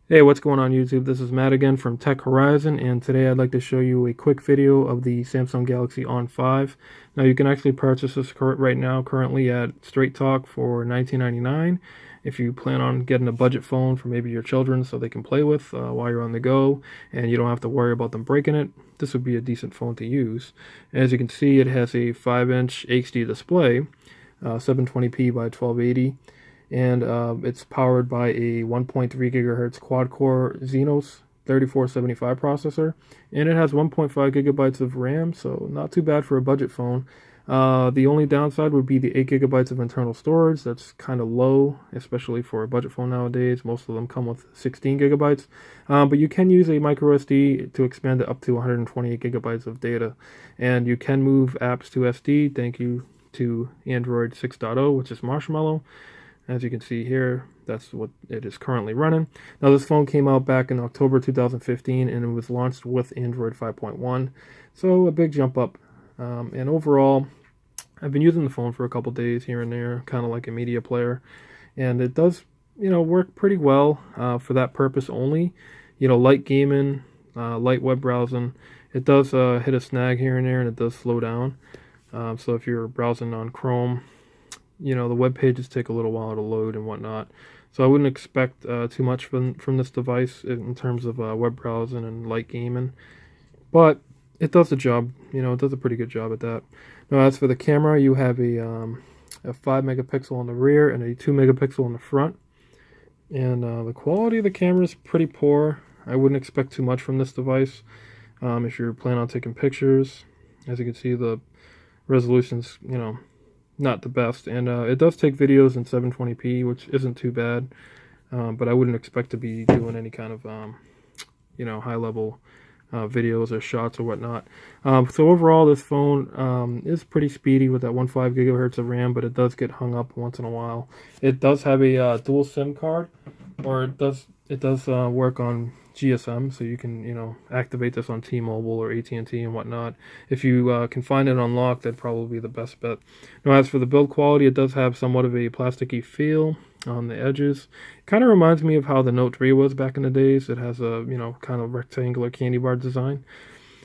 Hey, what's going on YouTube? This is Matt again from Tech Horizon, and today I'd like to show you a quick video of the Samsung Galaxy ON5. Now you can actually purchase this right now currently at Straight Talk for $19.99 if you plan on getting a budget phone for maybe your children so they can play with while you're on the go and you don't have to worry about them breaking it. This would be a decent phone to use. As you can see, it has a 5-inch HD display, 720p by 1280. And it's powered by a 1.3 gigahertz quad-core Exynos 3475 processor, and it has 1.5 gigabytes of RAM, so not too bad for a budget phone. The only downside would be the 8 gigabytes of internal storage. That's kind of low, especially for a budget phone nowadays. Most of them come with 16 gigabytes, but you can use a micro SD to expand it up to 128 gigabytes of data, and you can move apps to SD. Thank you to Android 6.0, which is Marshmallow. As you can see here, that's what it is currently running. Now, this phone came out back in October 2015, and it was launched with Android 5.1, so a big jump up. And overall, I've been using the phone for a couple days here and there, kind of like a media player, and it does, work pretty well for that purpose only. Light gaming, light web browsing. It does hit a snag here and there, and it does slow down. So if you're browsing on Chrome, the web pages take a little while to load and whatnot. So I wouldn't expect too much from this device in terms of web browsing and light gaming. But it does the job. It does a pretty good job at that. Now, as for the camera, you have a 5 megapixel on the rear and a 2 megapixel on the front. And the quality of the camera is pretty poor. I wouldn't expect too much from this device if you're planning on taking pictures. As you can see, the resolution's, not the best, and it does take videos in 720p, which isn't too bad, but I wouldn't expect to be doing any kind of high level videos or shots or whatnot. So overall, this phone is pretty speedy with that 1.5 gigahertz of RAM, but it does get hung up once in a while. It does have a dual SIM card, or it does work on GSM, so you can activate this on T-Mobile or AT&T and whatnot. If you can find it unlocked, that'd probably be the best bet. Now, as for the build quality, it does have somewhat of a plasticky feel on the edges. Kind of reminds me of how the Note 3 was back in the days. It has a kind of rectangular candy bar design,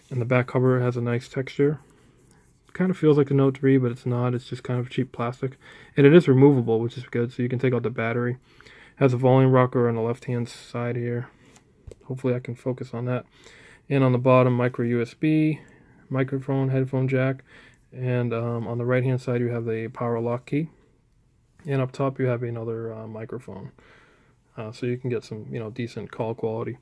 and the back cover has a nice texture. Kind of feels like a Note 3, but it's not. It's just kind of cheap plastic, and it is removable, which is good, so you can take out the battery. Has a volume rocker on the left hand side here. Hopefully I can focus on that. And on the bottom, micro USB, microphone, headphone jack, and on the right hand side you have the power lock key, and up top you have another microphone, so you can get some decent call quality.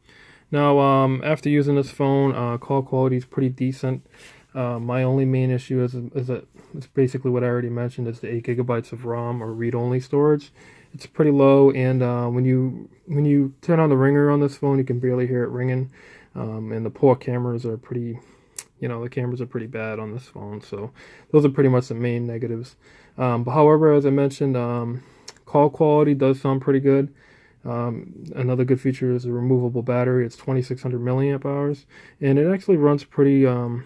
Now, after using this phone, call quality is pretty decent. My only main issue is that it's basically what I already mentioned, is the 8 gigabytes of ROM or read-only storage. It's pretty low, and when you turn on the ringer on this phone, you can barely hear it ringing. And the poor cameras are pretty, the cameras are pretty bad on this phone. So those are pretty much the main negatives. But however, as I mentioned, call quality does sound pretty good. Another good feature is a removable battery. It's 2600 milliamp hours, and it actually runs pretty long.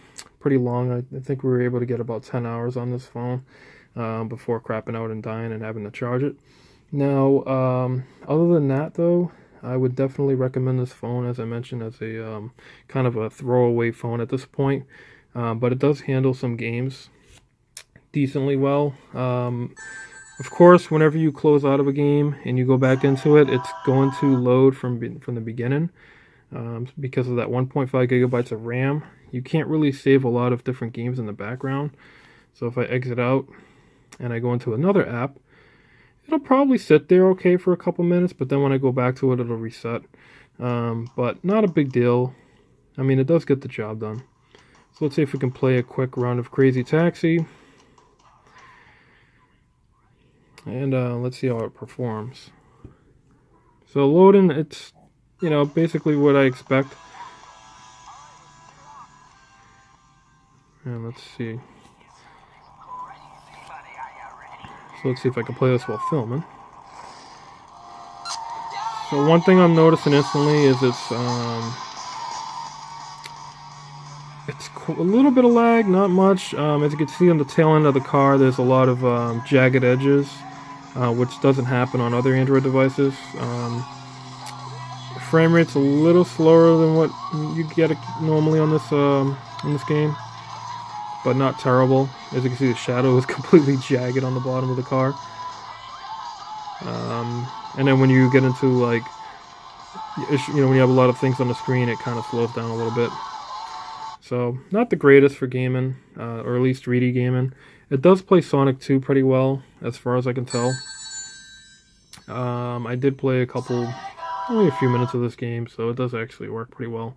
I think we were able to get about 10 hours on this phone before crapping out and dying and having to charge it. Now, other than that, though, I would definitely recommend this phone, as I mentioned, as a kind of a throwaway phone at this point. But it does handle some games decently well. Of course, whenever you close out of a game and you go back into it, it's going to load from the beginning because of that 1.5 gigabytes of RAM. You can't really save a lot of different games in the background. So if I exit out and I go into another app, it'll probably sit there okay for a couple minutes, but then when I go back to it, it'll reset. But not a big deal. I mean, it does get the job done. So let's see if we can play a quick round of Crazy Taxi. And let's see how it performs. So loading, it's, basically what I expect. And let's see. So let's see if I can play this while filming. So one thing I'm noticing instantly is it's a little bit of lag, not much. As you can see on the tail end of the car, there's a lot of jagged edges, which doesn't happen on other Android devices. frame rate's a little slower than what you get normally on this game, but not terrible. As you can see, the shadow is completely jagged on the bottom of the car. And then when you get into like, when you have a lot of things on the screen, it kind of slows down a little bit. So not the greatest for gaming, or at least 3D gaming. It does play Sonic 2 pretty well, as far as I can tell. I did play only a few minutes of this game, so it does actually work pretty well.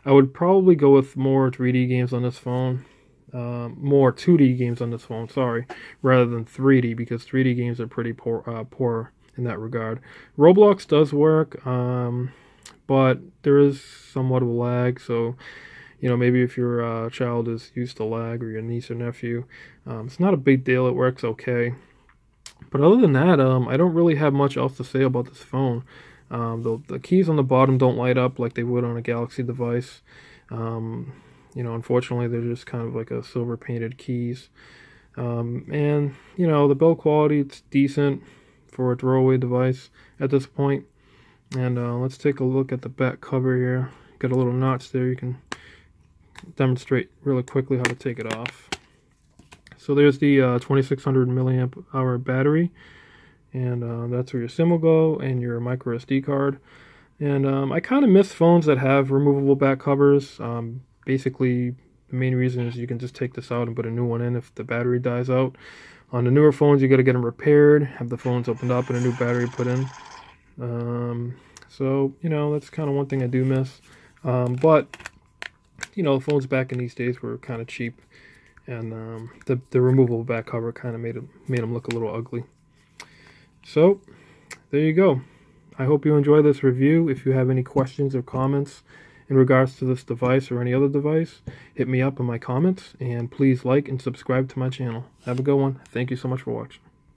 I would probably go with more 3D games on this phone. More 2D games on this phone, sorry, rather than 3D, because 3D games are pretty poor in that regard. Roblox does work, but there is somewhat of a lag, so maybe if your child is used to lag, or your niece or nephew, it's not a big deal. It works okay. But other than that, I don't really have much else to say about this phone. The keys on the bottom don't light up like they would on a Galaxy device. Unfortunately, they're just kind of like a silver painted keys. And the build quality, it's decent for a throwaway device at this point. And let's take a look at the back cover here. Got a little notch there. You can demonstrate really quickly how to take it off. So there's the 2600 milliamp hour battery, and that's where your SIM will go, and your micro SD card. And I kind of miss phones that have removable back covers. Basically, the main reason is you can just take this out and put a new one in if the battery dies out. On the newer phones, you got to get them repaired, have the phones opened up, and a new battery put in. So that's kind of one thing I do miss. But phones back in these days were kind of cheap, and the removable back cover kind of made them look a little ugly. So there you go. I hope you enjoy this review. If you have any questions or comments in regards to this device or any other device, hit me up in my comments, and please like and subscribe to my channel. Have a good one. Thank you so much for watching.